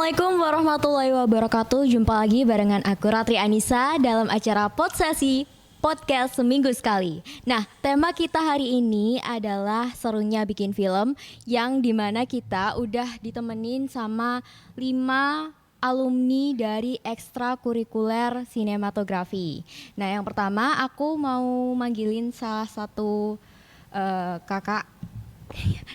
Assalamualaikum warahmatullahi wabarakatuh. Jumpa lagi barengan aku Ratri Anissa dalam acara Podsesi Podcast Seminggu Sekali. Nah, tema kita hari ini adalah serunya bikin film, yang dimana kita udah ditemenin sama 5 alumni dari ekstrakurikuler sinematografi. Nah, yang pertama aku mau manggilin salah satu kakak,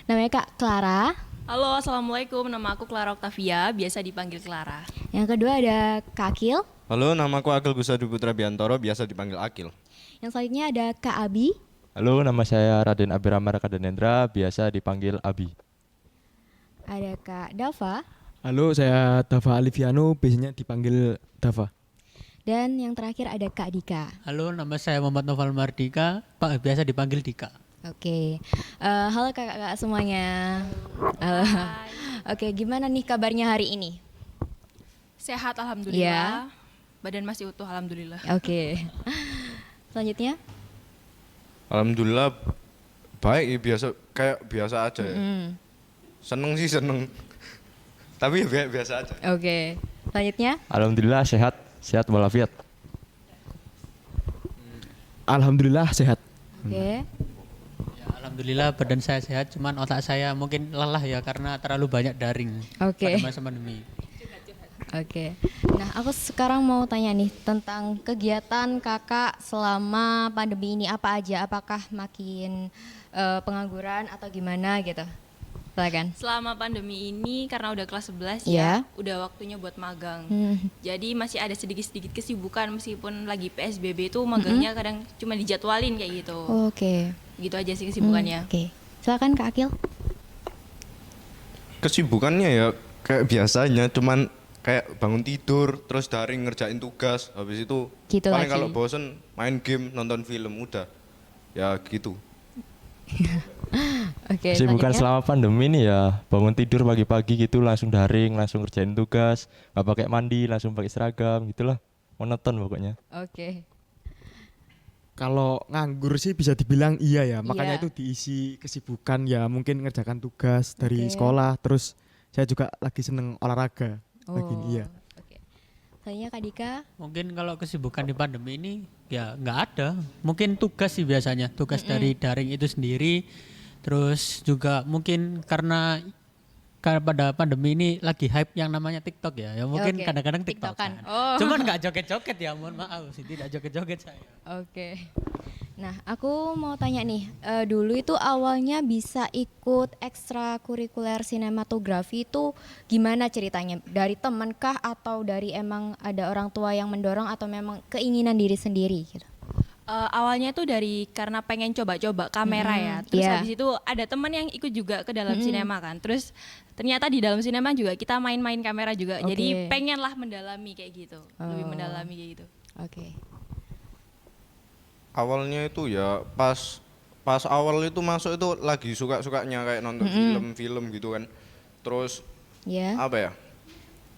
namanya Kak Clara. Halo, assalamualaikum. Nama aku Clara Octavia, biasa dipanggil Clara. Yang kedua ada Kak Akil. Halo, namaku Akil Gusadu Putra Biantoro, biasa dipanggil Akil. Yang selanjutnya ada Kak Abi. Halo, nama saya Raden Abirama Rakadanendra, biasa dipanggil Abi. Ada Kak Dava. Halo, saya Dava Aliviano, biasanya dipanggil Dava. Dan yang terakhir ada Kak Dika. Halo, nama saya Muhammad Noval Mardika, Pak biasa dipanggil Dika. Oke. Halo kakak-kakak semuanya. Halo. Oke, gimana nih kabarnya hari ini? Sehat, Iya. alhamdulillah. Badan masih utuh, alhamdulillah. Oke. Selanjutnya? Alhamdulillah baik, kayak biasa aja ya. Seneng sih seneng, tapi ya biasa aja. Oke. Selanjutnya? Alhamdulillah sehat walafiat. Alhamdulillah sehat. Oke. Ya, alhamdulillah badan saya sehat, cuman otak saya mungkin lelah ya karena terlalu banyak daring Oke. pada masa pandemi. Oke. Nah, aku sekarang mau tanya nih tentang kegiatan kakak selama pandemi ini apa aja? Apakah makin pengangguran atau gimana gitu? Silakan. Selama pandemi ini karena udah kelas 11 Iya. ya, udah waktunya buat magang. Hmm. Jadi masih ada sedikit-sedikit kesibukan meskipun lagi PSBB itu magangnya kadang cuma dijadwalin kayak gitu. Oke. Gitu aja sih kesibukannya. Oke. Silakan Kak Akil. Kesibukannya ya kayak biasanya, cuman kayak bangun tidur, terus daring ngerjain tugas, habis itu Gitu paling lagi. kalau bosen main game, nonton film, udah. Ya gitu. Oke. Kesibukan selanjutnya. selama pandemi ini ya bangun tidur pagi-pagi gitu langsung daring, langsung kerjain tugas, nggak pakai mandi, langsung pakai seragam gitulah. Monoton pokoknya. Oke. Kalau nganggur sih bisa dibilang iya ya, Iya. makanya itu diisi kesibukan ya, mungkin ngerjakan tugas dari Oke. sekolah, terus saya juga lagi seneng olahraga. Lagi Oh, iya. Oke. Selanjutnya Kak Dika. Mungkin kalau kesibukan di pandemi ini ya nggak ada. Mungkin tugas sih biasanya, tugas dari daring itu sendiri. Terus juga mungkin karena pada pandemi ini lagi hype yang namanya TikTok ya. Ya mungkin Oke, kadang-kadang TikTokan. TikTokan. Oh. Cuman nggak joget-joget ya, mohon maaf sih tidak joget-joget saya. Oke. Nah, aku mau tanya nih, dulu itu awalnya bisa ikut ekstrakurikuler sinematografi itu gimana ceritanya? Dari teman kah atau dari emang ada orang tua yang mendorong atau memang keinginan diri sendiri gitu? Awalnya tuh dari karena pengen coba-coba kamera ya. Terus Iya. habis itu ada teman yang ikut juga ke dalam sinema kan. Terus ternyata di dalam sinema juga kita main-main kamera juga. Oke. Jadi pengen lah mendalami kayak gitu. Lebih Oh. mendalami kayak gitu. Oke. Awalnya itu ya pas awal itu masuk itu lagi suka-sukanya kayak nonton film-film gitu kan. Terus Ya. apa ya,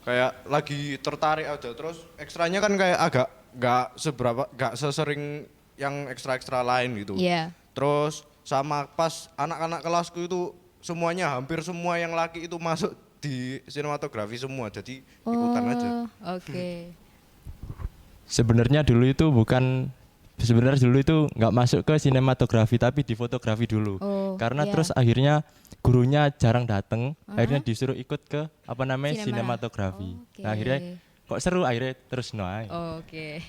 kayak lagi tertarik aja, terus ekstranya kan kayak agak nggak sesering yang ekstra lain gitu. Iya. Terus sama pas anak-anak kelasku itu semuanya, hampir semua yang laki itu masuk di sinematografi semua, jadi ikutan aja. Oke. Sebenarnya dulu itu nggak masuk ke sinematografi tapi di fotografi dulu. Oh, Karena iya. terus akhirnya gurunya jarang datang, akhirnya disuruh ikut ke Sinema. sinematografi. Oke. Nah, akhirnya kok seru, akhirnya terus noai. Oke.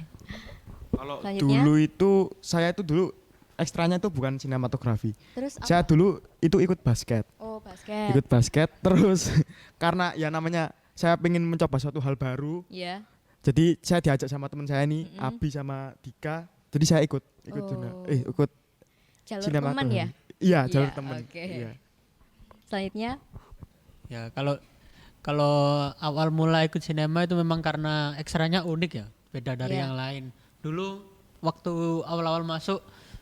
Kalau Selanjutnya? dulu itu saya itu dulu ekstranya itu bukan sinematografi. Terus apa? Saya dulu itu ikut basket. Oh, basket. Ikut basket terus karena ya namanya saya pengen mencoba suatu hal baru. Iya. Jadi saya diajak sama teman saya nih, Abi sama Dika. Jadi saya ikut Oh. ikut Jalur sinematografi. teman ya? Iya, jalur Iya, teman. oke. Iya. Ya Selanjutnya? kalau awal mula ikut sinema itu memang karena ekstranya unik ya, beda dari Iya. yang lain. Dulu waktu awal-awal masuk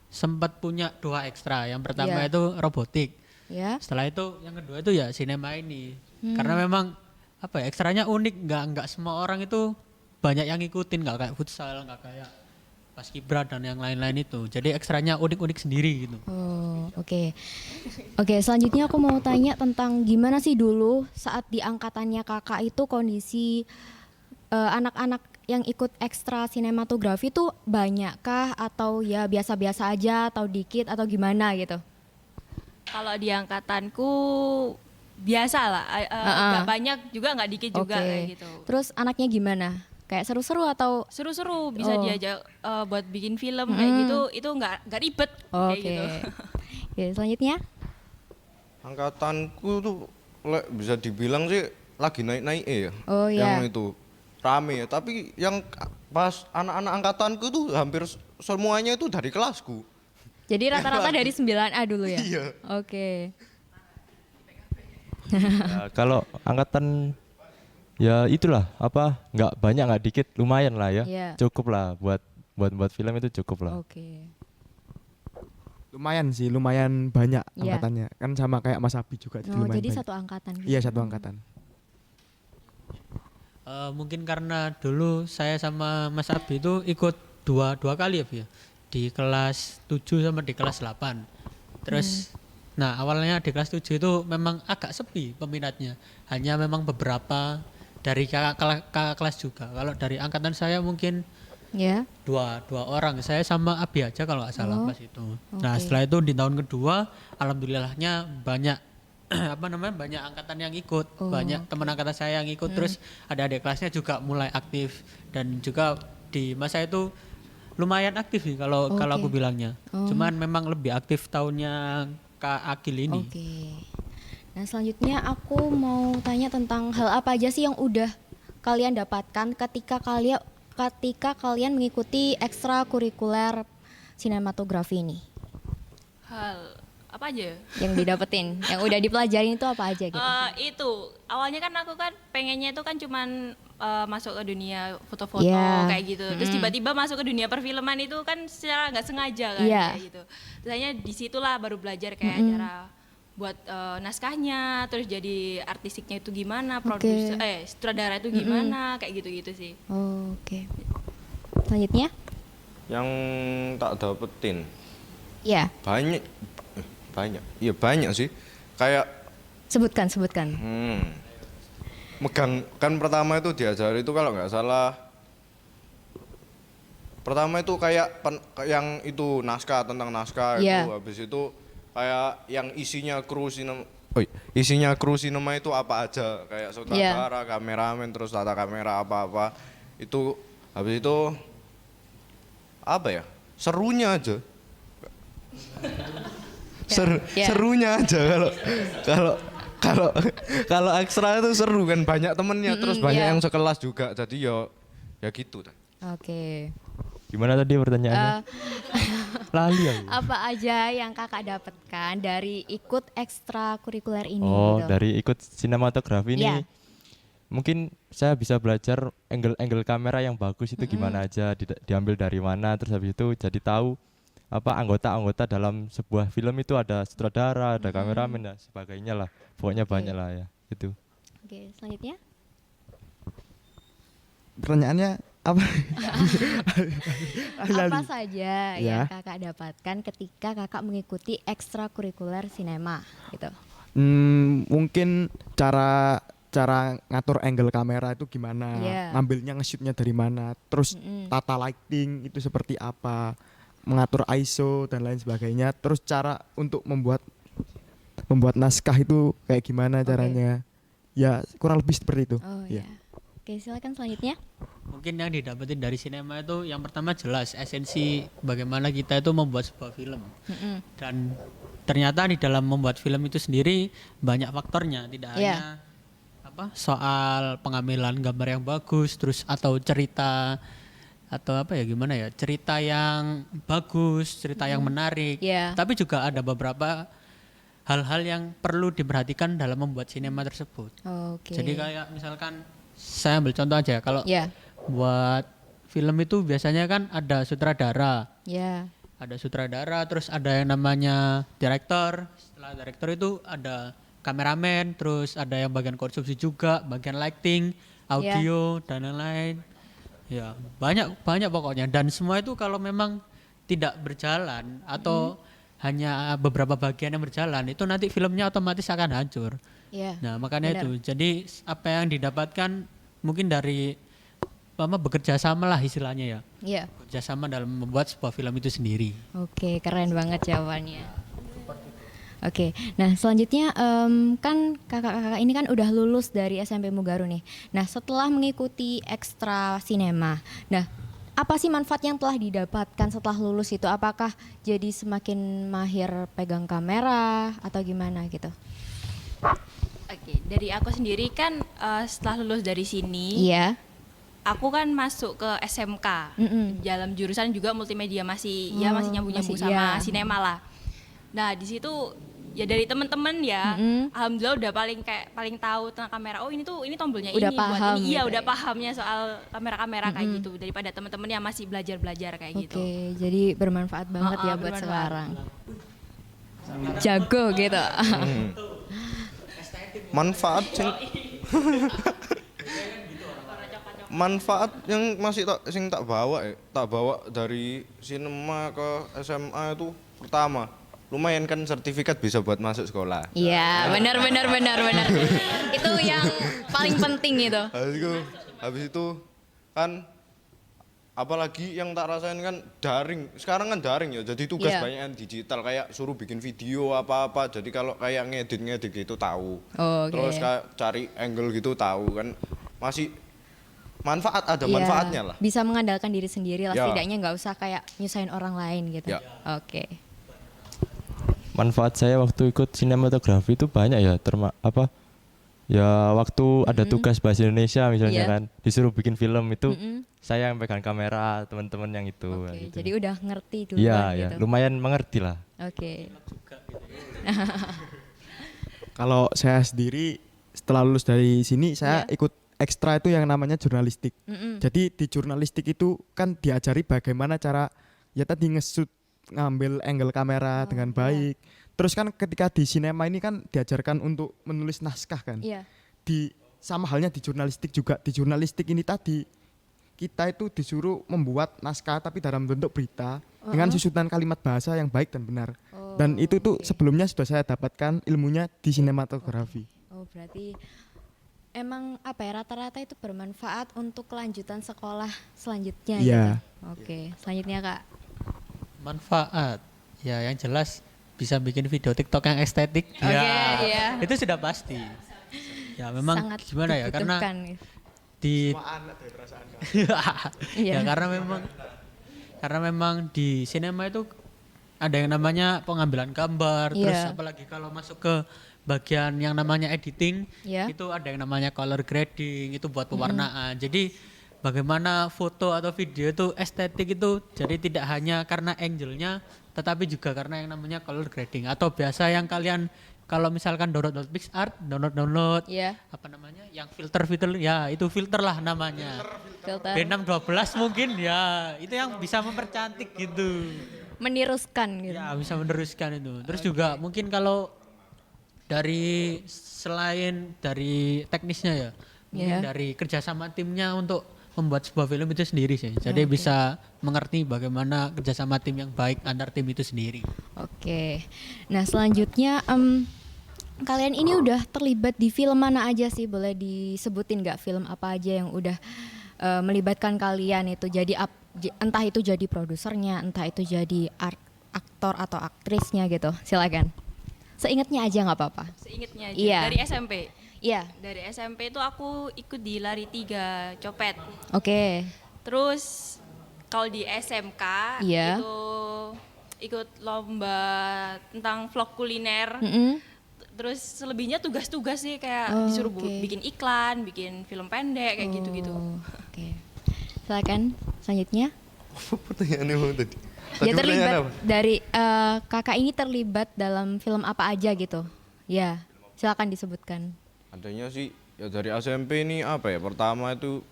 sempat punya 2 ekstra. Yang pertama Iya. itu robotik. Ya. Setelah itu yang kedua itu ya sinema ini. Karena memang apa ya, ekstranya unik, nggak semua orang itu banyak yang ngikutin, nggak kayak futsal, nggak kayak paskibra dan yang lain-lain itu. Jadi ekstranya unik-unik sendiri gitu. Oh, oke. Oke, selanjutnya aku mau tanya tentang gimana sih dulu saat di angkatannya kakak itu kondisi anak-anak yang ikut ekstra sinematografi tuh banyakkah atau ya biasa-biasa aja atau dikit atau gimana gitu? Kalau di angkatanku biasa lah, nggak banyak juga nggak dikit juga Oke. kayak gitu. Terus anaknya gimana? Kayak seru-seru atau Seru-seru bisa Oh. diajak buat bikin film kayak gitu, itu nggak ribet kayak Oke. gitu. Oke, selanjutnya? Angkatanku tuh bisa dibilang sih lagi naik-naik ya. Oh, iya. Yang itu rame ya, tapi yang pas anak-anak angkatanku tuh hampir semuanya itu dari kelasku. Jadi rata-rata dari 9A dulu ya? Iya. Oke. Ya, kalau angkatan ya itulah apa nggak banyak nggak dikit lumayan lah ya. Iya. Cukup lah buat film itu cukup lah. Oke. Lumayan sih, lumayan banyak Iya. angkatannya. Kan sama kayak Mas Abi juga jadi Oh, lumayan jadi banyak. satu angkatan gitu. Iya, satu angkatan. Mungkin karena dulu saya sama Mas Abi itu ikut dua kali ya, Bu, ya. Di kelas 7 sama di kelas 8. Terus nah awalnya di kelas 7 itu memang agak sepi peminatnya. Hanya memang beberapa dari kakak kelas juga. Kalau dari angkatan saya mungkin Ya. dua orang, saya sama Abi aja kalau nggak salah Oh, pas itu. Nah oke. setelah itu di tahun kedua alhamdulillahnya banyak banyak angkatan yang ikut, Oh, banyak teman angkatan saya yang ikut, terus ada adik kelasnya juga mulai aktif dan juga di masa itu lumayan aktif sih kalau aku Oke. bilangnya. Oh. Cuman memang lebih aktif tahunnya Kak Akil ini. Oke. Nah, selanjutnya aku mau tanya tentang hal apa aja sih yang udah kalian dapatkan ketika kalian mengikuti ekstrakurikuler sinematografi ini. Hal apa aja? Yang didapetin, yang udah dipelajarin itu apa aja gitu? Itu awalnya kan aku kan pengennya itu kan cuman masuk ke dunia foto-foto Iya. kayak gitu. Terus tiba-tiba masuk ke dunia perfilman itu kan secara nggak sengaja kan Iya. kayak gitu. Terusnya disitulah baru belajar kayak cara buat naskahnya, terus jadi artistiknya itu gimana, produser sutradara itu gimana, kayak gitu-gitu sih. Oh, oke. Selanjutnya? Yang tak dapetin Ya, banyak. Iya banyak sih. Kayak sebutkan. megang kan pertama itu diajari itu kalau nggak salah pertama itu kayak yang itu naskah tentang naskah Iya. itu habis itu kayak yang isinya kru sinema itu apa aja kayak sutradara, kameramen, terus tata kamera apa-apa itu habis itu apa ya serunya aja Ya. serunya aja kalau ekstra itu seru kan banyak temennya terus banyak iya. yang sekelas juga jadi ya gitu kan. Oke. Gimana tadi pertanyaannya? Lali aku. Apa aja yang kakak dapatkan dari ikut ekstrakurikuler ini? Oh, gitu? dari ikut sinematografi Iya. ini. Mungkin saya bisa belajar angle kamera yang bagus itu gimana aja, diambil dari mana, terus habis itu jadi tahu apa anggota-anggota dalam sebuah film itu ada sutradara, ada kameramen dan sebagainya lah. Pokoknya banyak lah ya, itu. Oke, selanjutnya? Pertanyaannya apa? Apa saja yang Ya. kakak dapatkan ketika kakak mengikuti ekstrakurikuler sinema gitu? Mungkin cara ngatur angle kamera itu gimana, Iya. ngambilnya nge-shootnya dari mana, terus tata lighting itu seperti apa, mengatur ISO dan lain sebagainya, terus cara untuk membuat naskah itu kayak gimana caranya, ya kurang lebih seperti itu. Oh Ya. ya. Oke, silakan selanjutnya. Mungkin yang didapetin dari sinema itu yang pertama jelas esensi bagaimana kita itu membuat sebuah film. Dan ternyata di dalam membuat film itu sendiri banyak faktornya, tidak Iya. hanya soal pengambilan gambar yang bagus terus atau cerita atau apa ya gimana ya, cerita yang bagus, cerita yang menarik. Iya. Tapi juga ada beberapa hal-hal yang perlu diperhatikan dalam membuat sinema tersebut. Oke. Jadi kayak misalkan saya ambil contoh aja, kalau Ya. buat film itu biasanya kan ada sutradara. Ya. Ada sutradara, terus ada yang namanya direktor. Setelah direktor itu ada kameramen, terus ada yang bagian konsumsi juga, bagian lighting, audio dan lain-lain. Ya, banyak pokoknya, dan semua itu kalau memang tidak berjalan atau hanya beberapa bagian yang berjalan, itu nanti filmnya otomatis akan hancur. Iya. Nah, makanya benar. itu. Jadi apa yang didapatkan mungkin dari bekerja sama lah istilahnya ya. Iya. Bekerja sama dalam membuat sebuah film itu sendiri. Oke, keren banget jawabannya. Oke, nah selanjutnya kan kakak-kakak ini kan udah lulus dari SMP Mugaru nih. Nah setelah mengikuti ekstra sinema, nah apa sih manfaat yang telah didapatkan setelah lulus itu? Apakah jadi semakin mahir pegang kamera atau gimana gitu? Oke, dari aku sendiri kan setelah lulus dari sini, Iya. aku kan masuk ke SMK. Dalam jurusan juga multimedia masih masih nyambung-nyambung masih, sama iya. sinema lah. Nah, di situ ya dari teman-teman ya, alhamdulillah udah paling tahu tentang kamera. Oh, ini tombolnya Udah ini buat paham ini. Iya, gitu udah ya. pahamnya soal kamera-kamera kayak gitu daripada teman-teman yang masih belajar-belajar kayak gitu. Oke, jadi bermanfaat banget ya buat bermanfaat. sekarang. Jago gitu. Manfaat manfaat yang masih tak bawa dari sinema ke SMA itu pertama lumayan kan sertifikat bisa buat masuk sekolah. Iya, benar. Itu yang paling penting itu. Habis itu kan apalagi yang tak rasain kan daring. Sekarang kan daring ya. Jadi tugas Iya. banyak yang digital kayak suruh bikin video apa-apa. Jadi kalau kayak ngedit gitu tahu. Oke. Terus kayak cari angle gitu tahu kan. Masih ada Iya, manfaatnya lah. bisa mengandalkan diri sendiri lah, Ya. setidaknya nggak usah kayak nyusahin orang lain gitu. Ya. Oke. Manfaat saya waktu ikut sinematografi itu banyak ya, ya waktu ada tugas bahasa Indonesia misalnya Iya. kan disuruh bikin film itu saya yang pegang kamera, teman-teman yang itu Oke, gitu. jadi udah ngerti duluan Iya, gitu. ya, lumayan mengerti lah. Oke. Kalau saya sendiri setelah lulus dari sini saya Iya. ikut ekstra itu yang namanya jurnalistik. Jadi di jurnalistik itu kan diajari bagaimana cara ya tadi nge-shoot, ngambil angle kamera dengan baik. Terus kan ketika di sinema ini kan diajarkan untuk menulis naskah kan. Iya. Sama halnya di jurnalistik juga. Di jurnalistik ini tadi kita itu disuruh membuat naskah tapi dalam bentuk berita dengan susunan kalimat bahasa yang baik dan benar. Dan itu tuh sebelumnya sudah saya dapatkan ilmunya di sinematografi. Oh, berarti emang apa ya, rata-rata itu bermanfaat untuk kelanjutan sekolah selanjutnya Iya. gitu. Oke, selanjutnya Kak. Manfaat ya yang jelas bisa bikin video TikTok yang estetik. Oke, iya. Itu sudah pasti. Ya memang Sangat gimana ya, karena dibutuhkan gitu. di Iya. ya karena memang di sinema itu ada yang namanya pengambilan gambar, Iya. terus apalagi kalau masuk ke bagian yang namanya editing, Iya. itu ada yang namanya color grading, itu buat pewarnaan. Jadi bagaimana foto atau video itu estetik itu jadi tidak hanya karena angle-nya, tetapi juga karena yang namanya color grading, atau biasa yang kalian kalau misalkan download PixArt, download Iya. apa namanya, yang filter ya itu filter lah namanya. Filter B612 mungkin ya, itu yang bisa mempercantik gitu. meniruskan gitu. Ya bisa meneruskan itu. Terus juga mungkin kalau dari selain dari teknisnya ya, mungkin Iya. dari kerjasama timnya untuk membuat sebuah film itu sendiri sih. Jadi bisa mengerti bagaimana kerjasama tim yang baik antar tim itu sendiri. Oke. Nah, selanjutnya kalian ini udah terlibat di film mana aja sih? Boleh disebutin nggak film apa aja yang udah melibatkan kalian itu jadi entah itu jadi produsernya, entah itu jadi aktor atau aktrisnya gitu. Silakan. Seingatnya aja nggak apa-apa. Seingetnya aja Iya. dari SMP. Iya. Dari SMP itu aku ikut di lari 3 copet. Oke. Terus kalau di SMK Iya. itu ikut lomba tentang vlog kuliner. Terus selebihnya tugas-tugas sih kayak Oh, disuruh oke. bikin iklan, bikin film pendek kayak gitu-gitu. Oh, Oke. Silakan selanjutnya. Pertanyaannya mau tadi. Ya Tadi terlibat pertanyaan apa? dari kakak ini terlibat dalam film apa aja gitu? Ya, silakan disebutkan. Adanya sih ya dari SMP ini apa ya? Pertama itu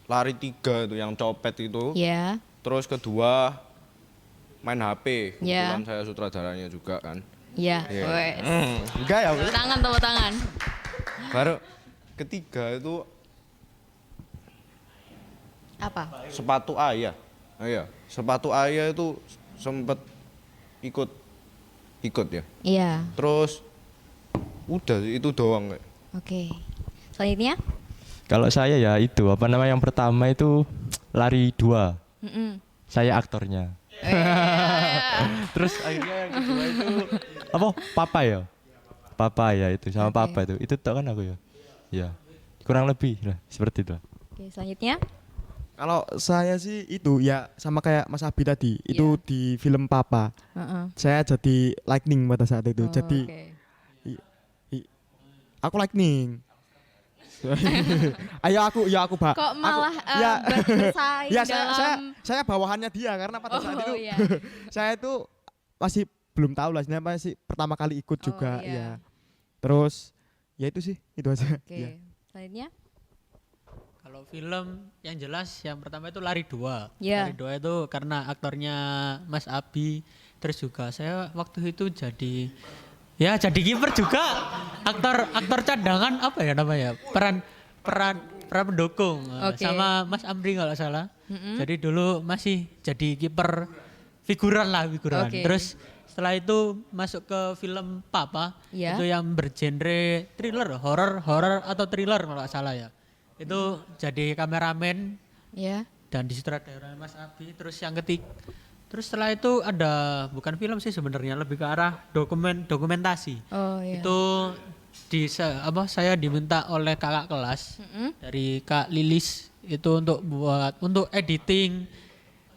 lari 3 itu yang copet itu. Ya, Terus kedua main HP. Ya. Kebetulan saya sutradaranya juga kan. ya. Iya. Wes. Enggak ya. Tepuk tangan, tepuk tangan. Baru ketiga itu Apa? Sepatu Ayah. Iya, sepatu Ayah itu sempet ikut ya. Iya. Terus udah itu doang kayak. Oke. Selanjutnya? Kalau saya ya itu apa namanya yang pertama itu lari 2. Mm-mm. Saya aktornya. Terus akhirnya yang kedua itu apa? Papa ya? Papa ya itu sama Oke. Papa itu. Itu tau kan aku ya. Iya. Kurang lebih lah seperti itu. Oke, selanjutnya? Kalau saya sih itu ya sama kayak Mas Abi tadi, itu di film Papa. Heeh. Saya jadi lightning pada saat itu. Oh, Jadi oke. aku lightning. Ayo aku Pak. Kok malah ya, bersaing ya dalam saya bawahannya dia karena pada saat itu iya. saya itu masih belum tahu lah, sebenarnya masih pertama kali ikut juga iya. ya. Terus ya itu sih, itu aja. Oke. Ya. Selanjutnya? Kalau film yang jelas yang pertama itu Lari 2. Iya. Lari 2 itu karena aktornya Mas Abi, terus juga saya waktu itu jadi kiper juga. Aktor cadangan apa ya namanya? Peran pendukung Oke. sama Mas Amri kalau nggak salah. Jadi dulu masih jadi kiper figuran. Oke. Terus setelah itu masuk ke film Papa, Iya. itu yang bergenre thriller, horor atau thriller kalau nggak salah ya. Itu jadi kameramen Ya. dan disutradarai Mas Abi. Terus yang terus setelah itu ada bukan film sih sebenarnya, lebih ke arah dokumentasi. Oh iya. Itu saya diminta oleh kakak kelas dari Kak Lilis itu untuk editing.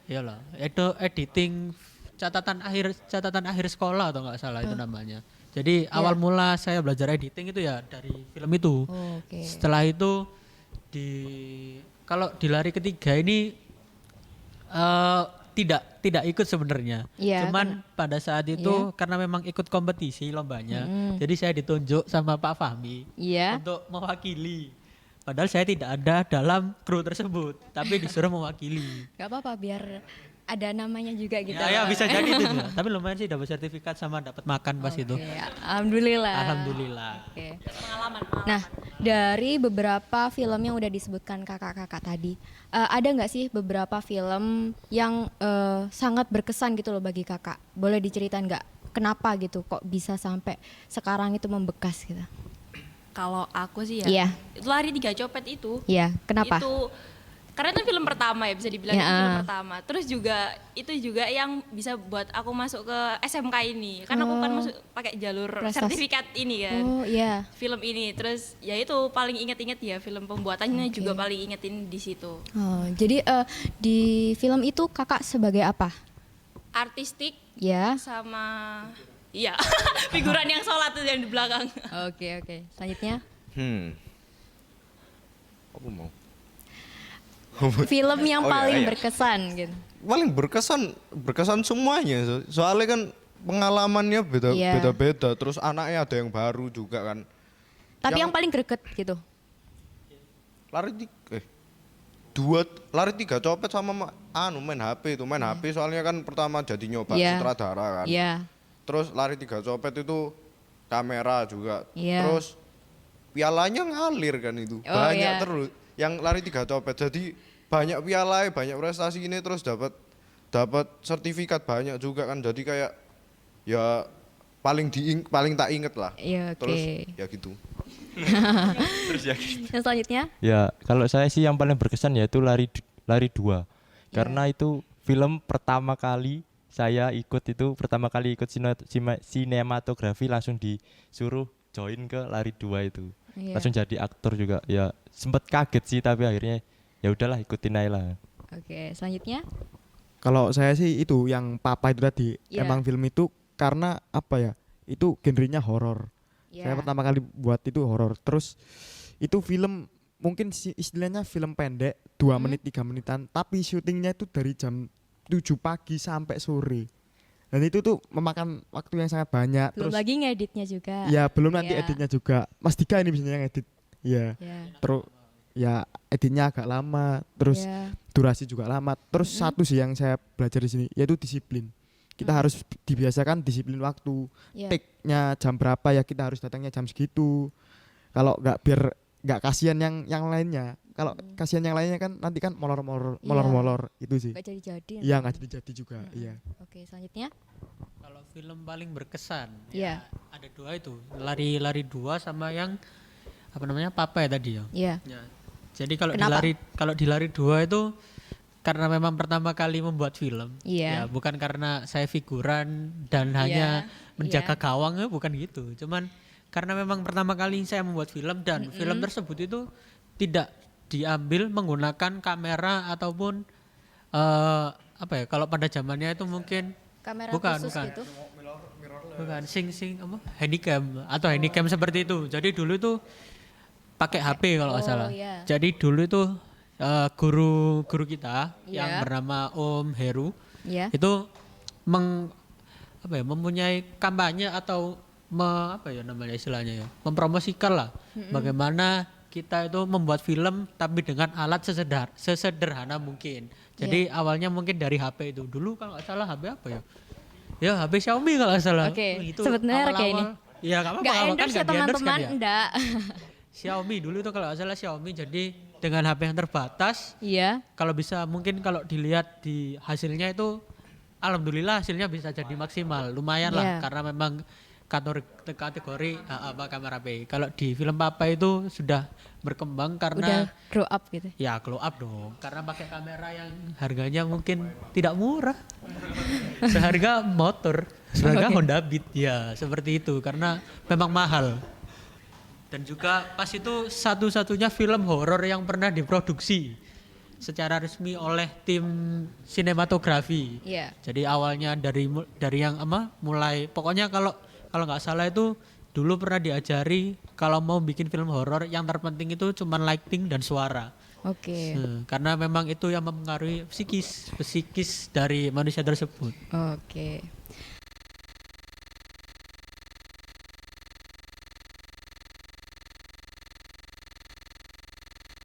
Iyalah, itu editing catatan akhir sekolah atau nggak salah itu namanya. Jadi awal mula saya belajar editing itu ya dari film itu. Oh, oke. Setelah itu kalau di lari ketiga ini tidak ikut sebenarnya. Iya, Cuman pada saat itu karena memang ikut kompetisi lombanya, jadi saya ditunjuk sama Pak Fahmi Iya. untuk mewakili. Padahal saya tidak ada dalam kru tersebut, tapi disuruh mewakili. Gak apa-apa biar ada namanya juga gitu. Ya bisa jadi itu juga. Tapi lumayan sih dapat sertifikat sama dapat makan pas itu. Oke, alhamdulillah. Alhamdulillah. Oke. Nah, dari beberapa film yang udah disebutkan kakak-kakak tadi, ada nggak sih beberapa film yang sangat berkesan gitu loh bagi kakak? Boleh diceritain nggak? Kenapa gitu? Kok bisa sampai sekarang itu membekas gitu? Kalau aku sih Iya. itu Lari 3 Copet itu. Iya, kenapa? Itu karena itu film pertama ya, bisa dibilang Ya. itu film pertama. Terus juga itu juga yang bisa buat aku masuk ke SMK ini. Karena aku kan masuk pakai jalur Prestasi. sertifikat ini kan. Oh iya. Film ini terus ya itu paling inget-inget ya, film pembuatannya Oke. juga paling ingetin di situ. Oh, jadi di film itu kakak sebagai apa? Artistik Ya. sama iya, figuran yang sholat tuh yang di belakang. Oke. Selanjutnya Apa mau? film yang Oh, iya, paling iya. berkesan gitu. Paling berkesan semuanya. Soalnya kan pengalamannya Iya. beda-beda. Terus anaknya ada yang baru juga kan. Tapi yang Yang- paling greget gitu. Lari 3 Copet sama main HP itu. Main HP soalnya kan pertama jadi nyoba Iya. sutradara kan. Iya. Terus Lari 3 Copet itu kamera juga. Iya. Terus pialanya ngalir kan itu. Oh, Banyak iya. terus yang Lari 3 Copet. Jadi banyak piala, banyak prestasi ini terus dapat sertifikat banyak juga kan. Jadi kayak ya paling tak inget lah. Iya, oke. Terus ya gitu. Yang selanjutnya? Ya, kalau saya sih yang paling berkesan yaitu Lari 2. Karena itu film pertama kali saya ikut sinematografi langsung disuruh join ke Lari 2 itu. Iya. Langsung jadi aktor juga. Ya, sempet kaget sih tapi akhirnya ya udahlah ikutin aja lah. Oke, selanjutnya? Kalau saya sih itu yang Papa itu tadi, Iya. emang film itu karena apa ya? Itu genrenya horor. Iya. Saya pertama kali buat itu horor. Terus itu film mungkin istilahnya film pendek 2 menit 3 menitan, tapi syutingnya itu dari jam 7 pagi sampai sore. Dan itu tuh memakan waktu yang sangat banyak. Belum Terus lagi ngeditnya juga. ya belum nanti Iya. editnya juga. Mas Dika ini biasanya yang edit. Ya. Iya. Terus ya editnya agak lama, terus Iya. durasi juga lama. Terus satu sih yang saya belajar di sini yaitu disiplin. Kita harus dibiasakan disiplin waktu. Iya. Take-nya jam berapa ya kita harus datangnya jam segitu. Kalau nggak biar nggak kasihan yang lainnya. Kalau kasihan yang lainnya kan nanti kan molor itu sih. Gak jadi-jadi. Iya nggak jadi juga. Iya. Oke, selanjutnya. Kalau film paling berkesan, Iya. ya ada dua itu, lari 2 sama yang apa namanya Papa ya tadi ya. Iya. Ya. Jadi kalau Kenapa? di lari 2 itu karena memang pertama kali membuat film. Iya. Ya, bukan karena saya figuran dan hanya menjaga gawang ya, bukan gitu. Cuman karena memang pertama kali saya membuat film dan film tersebut itu tidak diambil menggunakan kamera ataupun apa ya? Kalau pada zamannya itu mungkin Kamera bukan, khusus bukan. gitu. Bukan sing apa handycam atau handycam seperti itu. Jadi dulu itu pakai HP kalau nggak salah. iya. Jadi dulu itu guru kita Iya. yang bernama Om Heru Iya. itu mempunyai kampanye atau apa ya namanya istilahnya ya, mempromosikan lah bagaimana kita itu membuat film tapi dengan alat sesederhana mungkin. Jadi awalnya mungkin dari HP itu. Dulu kalau nggak salah HP apa ya? Ya HP Xiaomi kalau nggak salah. Oke, Itu sebut merek ya ini. Iya nggak apa-apa. Gak kan endorse ya nggak di-endorse teman-teman, kan ya. enggak. Xiaomi dulu itu kalau nggak salah Xiaomi. Jadi dengan HP yang terbatas, Iya. kalau bisa mungkin kalau dilihat di hasilnya itu, alhamdulillah hasilnya bisa jadi maksimal, lumayan Iya. lah karena memang kategori kamera HP. Kalau di film Papa itu sudah berkembang Udah karena grow up gitu. ya glow up dong, karena pakai kamera yang harganya mungkin tidak murah, seharga motor, seharga Honda Beat ya seperti itu karena memang mahal. Dan juga pas itu satu-satunya film horor yang pernah diproduksi secara resmi oleh tim sinematografi. Iya. Jadi awalnya dari yang mulai pokoknya kalau nggak salah itu dulu pernah diajari kalau mau bikin film horor yang terpenting itu cuman lighting dan suara. Oke. Karena memang itu yang mempengaruhi psikis dari manusia tersebut. Oke.